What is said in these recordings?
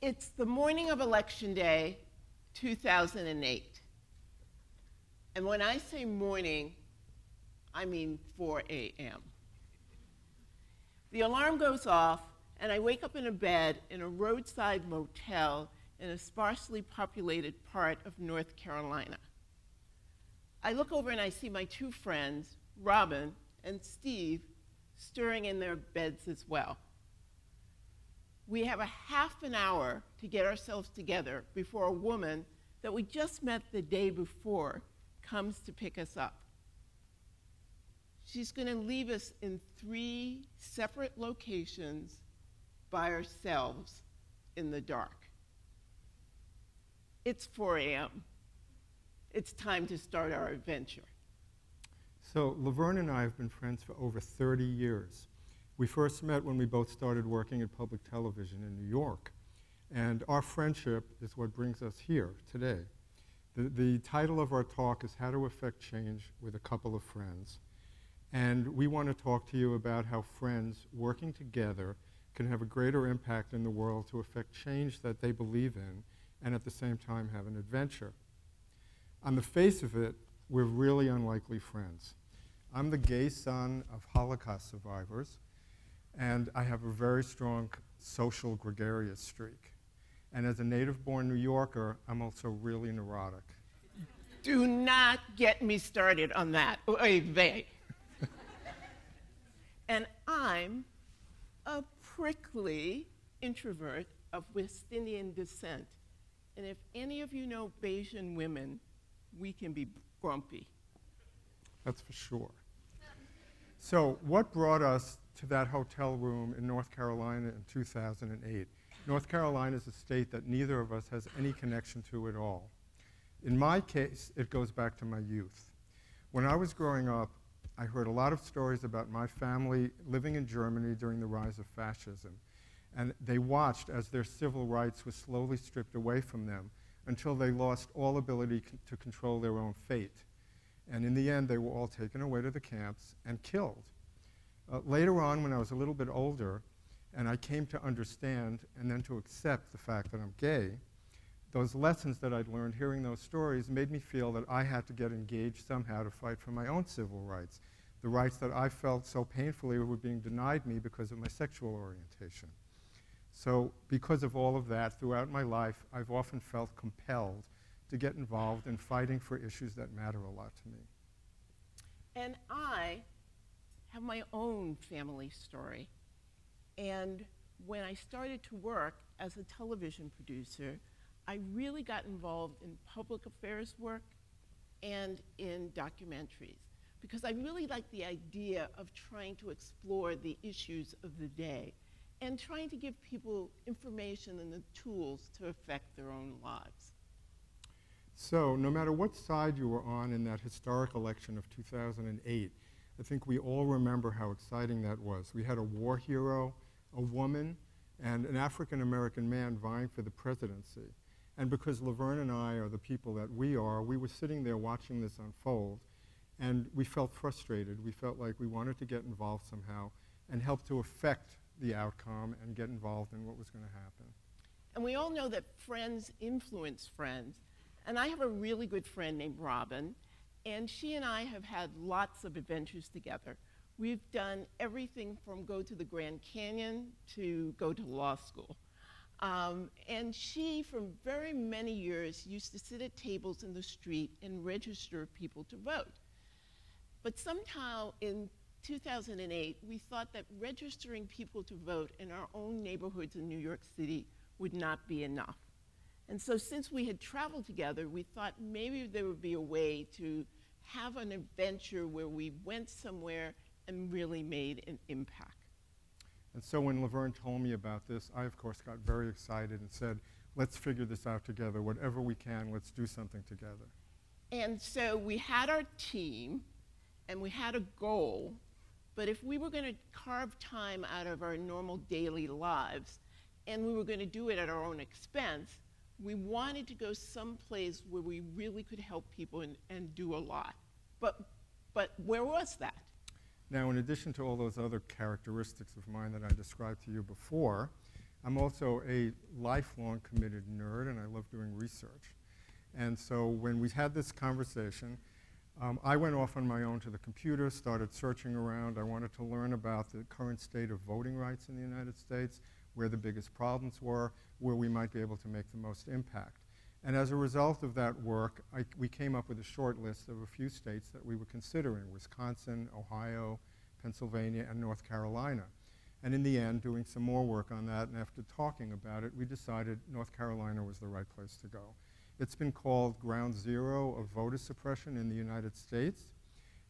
It's the morning of Election Day, 2008. And when I say morning, I mean 4 a.m. The alarm goes off, and I wake up in a bed in a roadside motel in a sparsely populated part of North Carolina. I look over and I see my two friends, Robin and Steve, stirring in their beds as well. We have a half an hour to get ourselves together before a woman that we just met the day before comes to pick us up. She's going to leave us in 3 separate locations by ourselves in the dark. It's 4 a.m. It's time to start our adventure. So Laverne and I have been friends for over 30 years. We first met when we both started working at public television in New York. And our friendship is what brings us here today. The title of our talk is How to Affect Change with a Couple of Friends. And we want to talk to you about how friends working together can have a greater impact in the world to affect change that they believe in and at the same time have an adventure. On the face of it, we're really unlikely friends. I'm the gay son of Holocaust survivors, and I have a very strong social gregarious streak. And as a native-born New Yorker, I'm also really neurotic. Do not get me started on that. Oy vey. And I'm a prickly introvert of West Indian descent. And if any of you know Bayesian women, we can be grumpy. That's for sure. So what brought us to that hotel room in North Carolina in 2008? North Carolina is a state that neither of us has any connection to at all. In my case, it goes back to my youth. When I was growing up, I heard a lot of stories about my family living in Germany during the rise of fascism. And they watched as their civil rights were slowly stripped away from them until they lost all ability to control their own fate. And in the end, they were all taken away to the camps and killed. Later on, when I was a little bit older, and I came to understand and then to accept the fact that I'm gay, those lessons that I'd learned hearing those stories made me feel that I had to get engaged somehow to fight for my own civil rights, the rights that I felt so painfully were being denied me because of my sexual orientation. So because of all of that, throughout my life, I've often felt compelled to get involved in fighting for issues that matter a lot to me. And I have my own family story. And when I started to work as a television producer, I really got involved in public affairs work and in documentaries, because I really like the idea of trying to explore the issues of the day and trying to give people information and the tools to affect their own lives. So no matter what side you were on in that historic election of 2008, I think we all remember how exciting that was. We had a war hero, a woman, and an African-American man vying for the presidency. And because Laverne and I are the people that we are, we were sitting there watching this unfold, and we felt frustrated. We felt like we wanted to get involved somehow and help to affect the outcome and get involved in what was going to happen. And we all know that friends influence friends. And I have a really good friend named Robin, and she and I have had lots of adventures together. We've done everything from go to the Grand Canyon to go to law school. And she, for very many years, used to sit at tables in the street and register people to vote. But somehow in 2008, we thought that registering people to vote in our own neighborhoods in New York City would not be enough. And so since we had traveled together, we thought maybe there would be a way to have an adventure where we went somewhere and really made an impact. And so when Laverne told me about this, I, of course, got very excited and said, let's figure this out together. Whatever we can, let's do something together. And so we had our team, and we had a goal. But if we were going to carve time out of our normal daily lives, and we were going to do it at our own expense, we wanted to go someplace where we really could help people and do a lot. But where was that? Now, in addition to all those other characteristics of mine that I described to you before, I'm also a lifelong committed nerd, and I love doing research. And so when we had this conversation, I went off on my own to the computer, started searching around. I wanted to learn about the current state of voting rights in the United States, where the biggest problems were, where we might be able to make the most impact. And as a result of that work, we came up with a short list of a few states that we were considering: Wisconsin, Ohio, Pennsylvania, and North Carolina. And in the end, doing some more work on that, and after talking about it, we decided North Carolina was the right place to go. It's been called ground zero of voter suppression in the United States,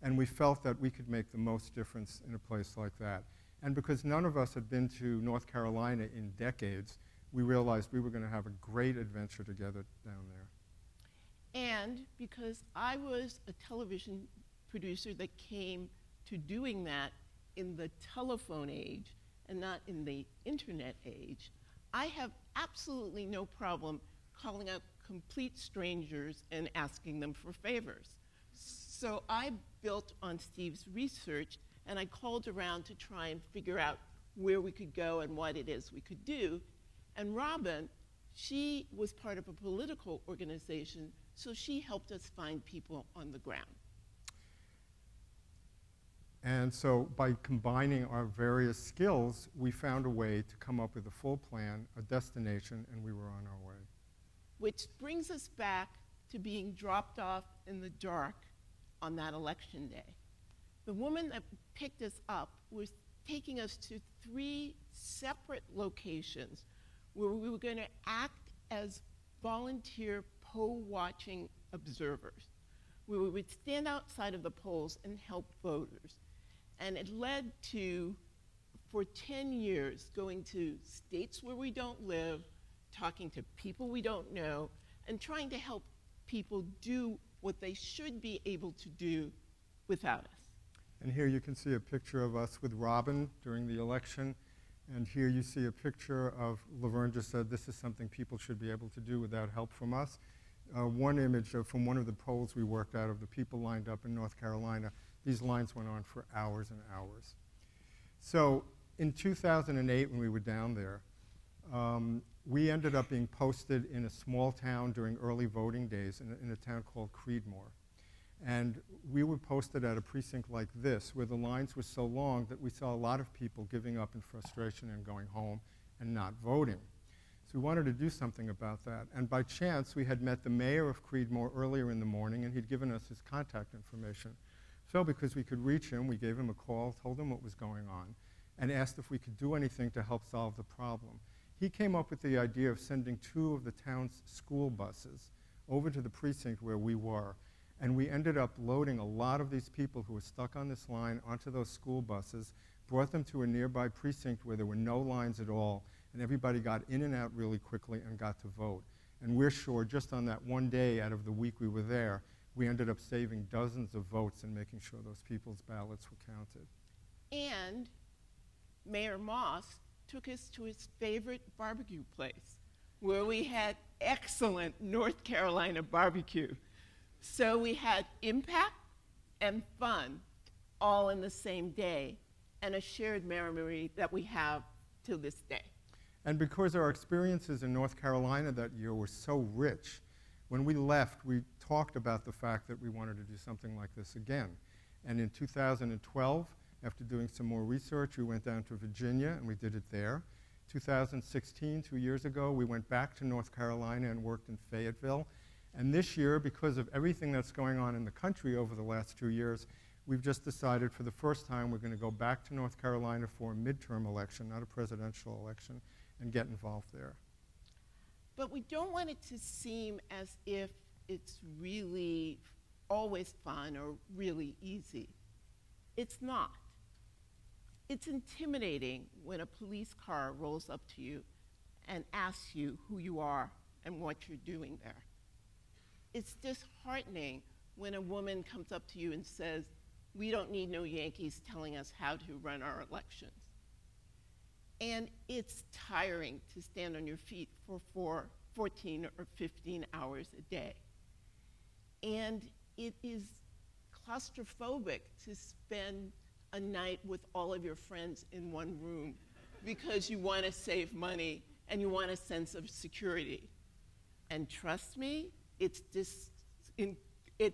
and we felt that we could make the most difference in a place like that. And because none of us had been to North Carolina in decades, we realized we were going to have a great adventure together down there. And because I was a television producer that came to doing that in the telephone age and not in the internet age, I have absolutely no problem calling up complete strangers and asking them for favors. So I built on Steve's research, and I called around to try and figure out where we could go and what it is we could do. And Robin, she was part of a political organization, so she helped us find people on the ground. And so by combining our various skills, we found a way to come up with a full plan, a destination, and we were on our way. Which brings us back to being dropped off in the dark on that election day. The woman that picked us up was taking us to 3 separate locations where we were going to act as volunteer poll watching observers, where we would stand outside of the polls and help voters. And it led to, for 10 years, going to states where we don't live, talking to people we don't know, and trying to help people do what they should be able to do without us. And here you can see a picture of us with Robin during the election. And here you see a picture of, Laverne just said, this is something people should be able to do without help from us. One image from one of the polls we worked out of the people lined up in North Carolina. These lines went on for hours and hours. So in 2008, when we were down there, we ended up being posted in a small town during early voting days in a town called Creedmoor. And we were posted at a precinct like this, where the lines were so long that we saw a lot of people giving up in frustration and going home and not voting. So we wanted to do something about that. And by chance, we had met the mayor of Creedmoor earlier in the morning, and he'd given us his contact information. So because we could reach him, we gave him a call, told him what was going on, and asked if we could do anything to help solve the problem. He came up with the idea of sending 2 of the town's school buses over to the precinct where we were. And we ended up loading a lot of these people who were stuck on this line onto those school buses, brought them to a nearby precinct where there were no lines at all, and everybody got in and out really quickly and got to vote. And we're sure just on that one day out of the week we were there, we ended up saving dozens of votes and making sure those people's ballots were counted. And Mayor Moss took us to his favorite barbecue place, where we had excellent North Carolina barbecue. So we had impact and fun all in the same day, and a shared memory that we have to this day. And because our experiences in North Carolina that year were so rich, when we left, we talked about the fact that we wanted to do something like this again. And in 2012, after doing some more research, we went down to Virginia, and we did it there. 2016, 2 years ago, we went back to North Carolina and worked in Fayetteville. And this year, because of everything that's going on in the country over the last 2 years, we've just decided for the first time we're going to go back to North Carolina for a midterm election, not a presidential election, and get involved there. But we don't want it to seem as if it's really always fun or really easy. It's not. It's intimidating when a police car rolls up to you and asks you who you are and what you're doing there. It's disheartening when a woman comes up to you and says, "We don't need no Yankees telling us how to run our elections." And it's tiring to stand on your feet for 14 or 15 hours a day. And it is claustrophobic to spend a night with all of your friends in one room because you want to save money and you want a sense of security. And trust me, it's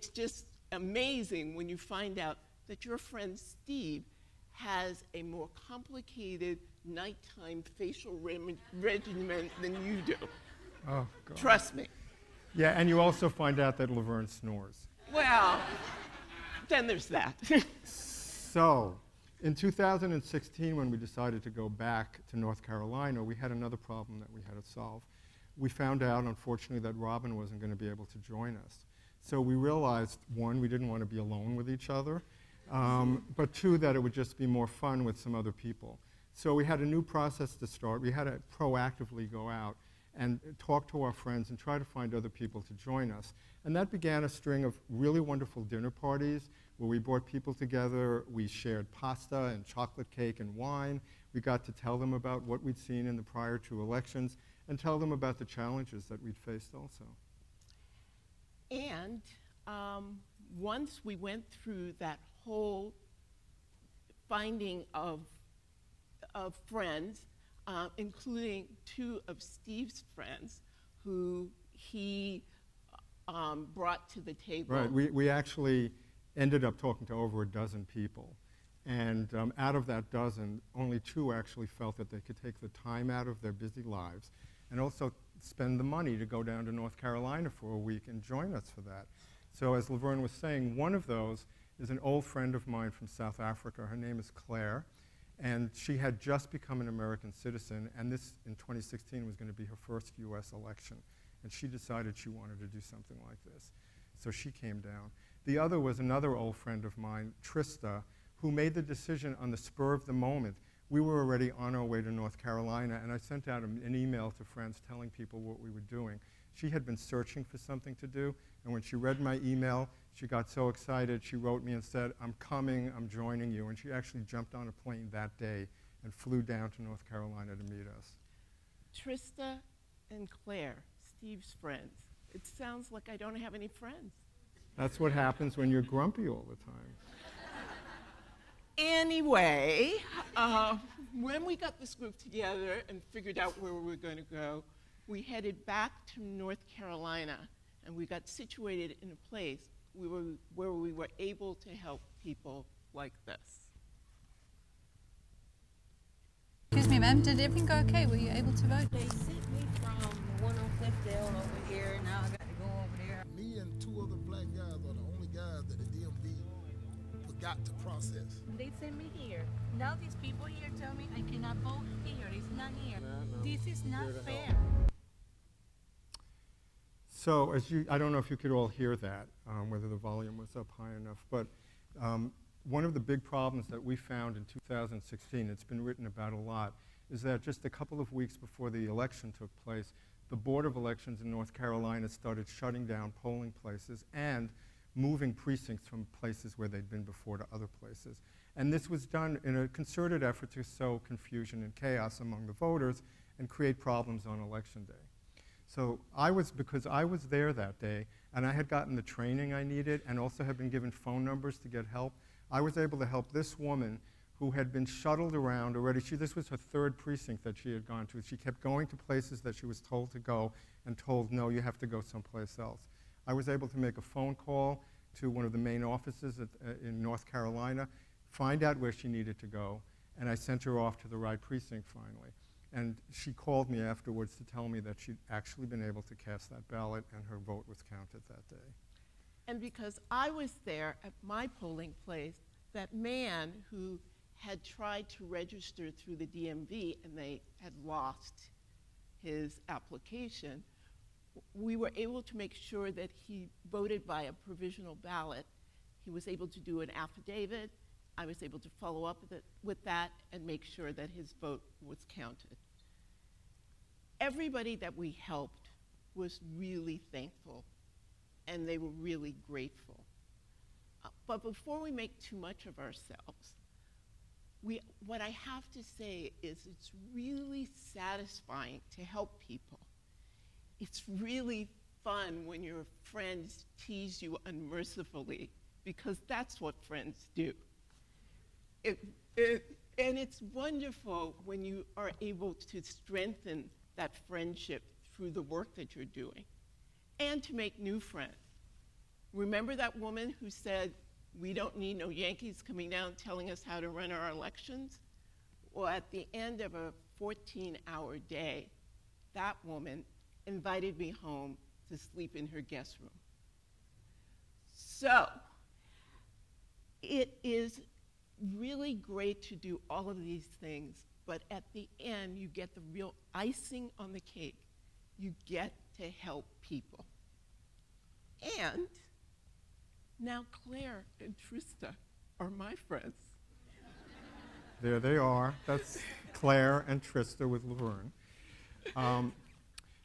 just amazing when you find out that your friend Steve has a more complicated nighttime facial regimen than you do. Oh, God. Trust me. Yeah, and you also find out that Laverne snores. Well, then there's that. So, in 2016, when we decided to go back to North Carolina, we had another problem that we had to solve. We found out, unfortunately, that Robin wasn't going to be able to join us. So we realized, one, we didn't want to be alone with each other, but two, that it would just be more fun with some other people. So we had a new process to start. We had to proactively go out and talk to our friends and try to find other people to join us. And that began a string of really wonderful dinner parties where we brought people together. We shared pasta and chocolate cake and wine. We got to tell them about what we'd seen in the prior two elections and tell them about the challenges that we'd faced also. And once we went through that whole finding of friends, including two of Steve's friends who he brought to the table. Right, we actually ended up talking to over a dozen people. And out of that dozen, only two actually felt that they could take the time out of their busy lives and also spend the money to go down to North Carolina for a week and join us for that. So as Laverne was saying, one of those is an old friend of mine from South Africa. Her name is Claire, and she had just become an American citizen, and this, in 2016, was going to be her first US election. And she decided she wanted to do something like this. So she came down. The other was another old friend of mine, Trista, who made the decision on the spur of the moment. We were already on our way to North Carolina, and I sent out an email to friends telling people what we were doing. She had been searching for something to do, and when she read my email, she got so excited, she wrote me and said, "I'm coming, I'm joining you." And she actually jumped on a plane that day and flew down to North Carolina to meet us. Trista and Claire, Steve's friends. It sounds like I don't have any friends. That's what happens when you're grumpy all the time. Anyway, when we got this group together and figured out where we were going to go, we headed back to North Carolina, and we got situated in a place where we were able to help people like this. Excuse me, ma'am, did everything go okay? Were you able to vote? They sent me from 105th down over here, now I got to go over there. Me and two other black guys are the only guys that the DMV forgot to process. They sent me here. Now these people here tell me I cannot vote here. It's not here. This is not fair. So I don't know if you could all hear that, whether the volume was up high enough, but one of the big problems that we found in 2016, it's been written about a lot, is that just a couple of weeks before the election took place, the Board of Elections in North Carolina started shutting down polling places and moving precincts from places where they'd been before to other places. And this was done in a concerted effort to sow confusion and chaos among the voters and create problems on election day. So because I was there that day, and I had gotten the training I needed and also had been given phone numbers to get help, I was able to help this woman who had been shuttled around already. This was her third precinct that she had gone to. She kept going to places that she was told to go and told, no, you have to go someplace else. I was able to make a phone call to one of the main offices in North Carolina, find out where she needed to go, and I sent her off to the right precinct finally. And she called me afterwards to tell me that she'd actually been able to cast that ballot and her vote was counted that day. And because I was there at my polling place, that man who had tried to register through the DMV and they had lost his application, we were able to make sure that he voted by a provisional ballot. He was able to do an affidavit. I was able to follow up with that and make sure that his vote was counted. Everybody that we helped was really thankful, and they were really grateful. But before we make too much of ourselves, what I have to say is it's really satisfying to help people. It's really fun when your friends tease you unmercifully, because that's what friends do. And it's wonderful when you are able to strengthen that friendship through the work that you're doing and to make new friends. Remember that woman who said, we don't need no Yankees coming down telling us how to run our elections? Well, at the end of a 14-hour day, that woman invited me home to sleep in her guest room. So, it is really great to do all of these things, but at the end, you get the real icing on the cake. You get to help people. And now Claire and Trista are my friends. There they are. That's Claire and Trista with Laverne.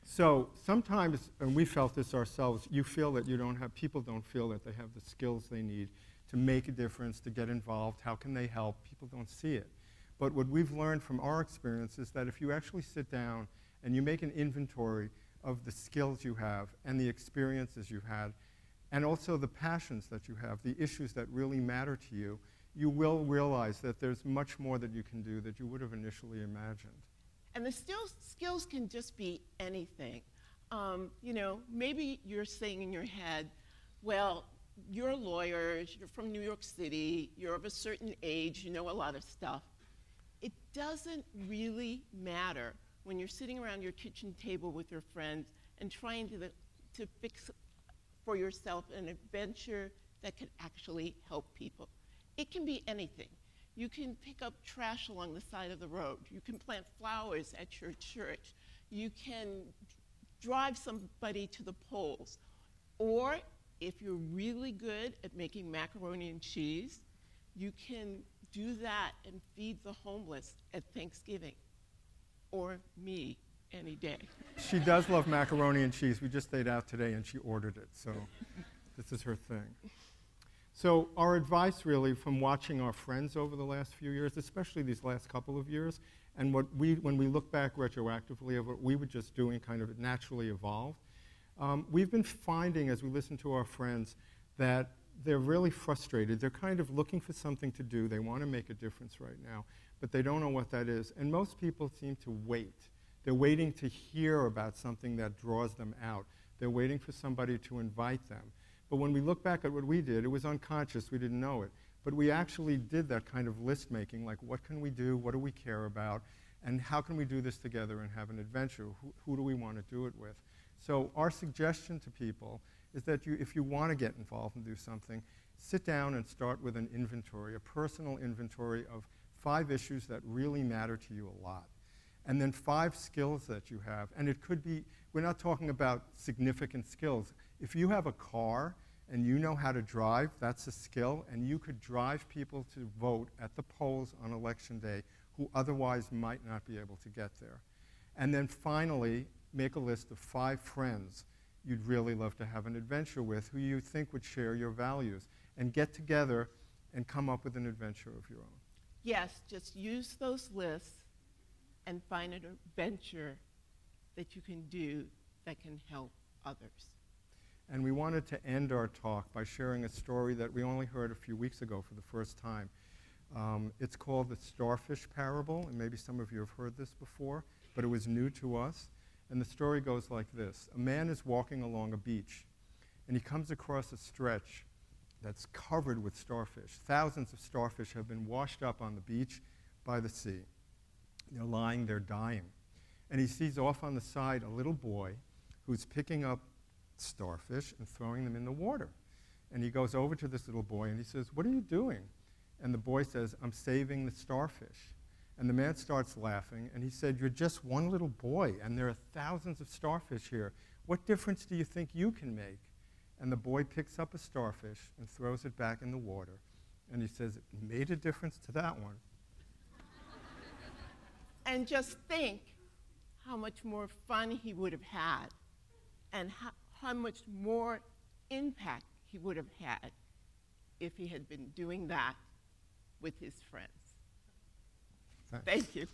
So sometimes, and we felt this ourselves, you feel that you don't have, people don't feel that they have the skills they need to make a difference, to get involved. How can they help? People don't see it. But what we've learned from our experience is that if you actually sit down and you make an inventory of the skills you have and the experiences you've had, and also the passions that you have, the issues that really matter to you, you will realize that there's much more that you can do that you would have initially imagined. And the skills can just be anything. You know, maybe you're saying in your head, well, you're lawyers, you're from New York City, you're of a certain age, you know a lot of stuff. It doesn't really matter when you're sitting around your kitchen table with your friends and trying to fix for yourself an adventure that can actually help people. It can be anything. You can pick up trash along the side of the road. You can plant flowers at your church. You can drive somebody to the polls. Or if you're really good at making macaroni and cheese, you can do that and feed the homeless at Thanksgiving. Or me, any day. She does love macaroni and cheese. We just ate out today and she ordered it, so this is her thing. So our advice really from watching our friends over the last few years, especially these last couple of years, and when we look back retroactively of what we were just doing kind of naturally evolved, we've been finding as we listen to our friends that they're really frustrated. They're kind of looking for something to do. They want to make a difference right now, but they don't know what that is. And most people seem to wait. They're waiting to hear about something that draws them out. They're waiting for somebody to invite them. But when we look back at what we did, it was unconscious, we didn't know it. But we actually did that kind of list making, like what can we do, what do we care about, and how can we do this together and have an adventure? Who do we want to do it with? So our suggestion to people is that if you want to get involved and do something, sit down and start with an inventory, a personal inventory of 5 issues that really matter to you a lot. And then 5 skills that you have. And it could be, we're not talking about significant skills. If you have a car and you know how to drive, that's a skill, and you could drive people to vote at the polls on election day who otherwise might not be able to get there. And then finally, make a list of 5 friends you'd really love to have an adventure with, who you think would share your values, and get together and come up with an adventure of your own. Yes, just use those lists and find an adventure that you can do that can help others. And we wanted to end our talk by sharing a story that we only heard a few weeks ago for the first time. It's called the Starfish Parable, and maybe some of you have heard this before, but it was new to us. And the story goes like this. A man is walking along a beach, and he comes across a stretch that's covered with starfish. Thousands of starfish have been washed up on the beach by the sea. They're lying there dying. And he sees off on the side a little boy who's picking up starfish and throwing them in the water. And he goes over to this little boy and he says, "What are you doing?" And the boy says, "I'm saving the starfish." And the man starts laughing and he said, "You're just one little boy and there are thousands of starfish here. What difference do you think you can make?" And the boy picks up a starfish and throws it back in the water. And he says, "It made a difference to that one." And just think how much more fun he would have had and how much more impact he would have had if he had been doing that with his friends. Thanks. Thank you.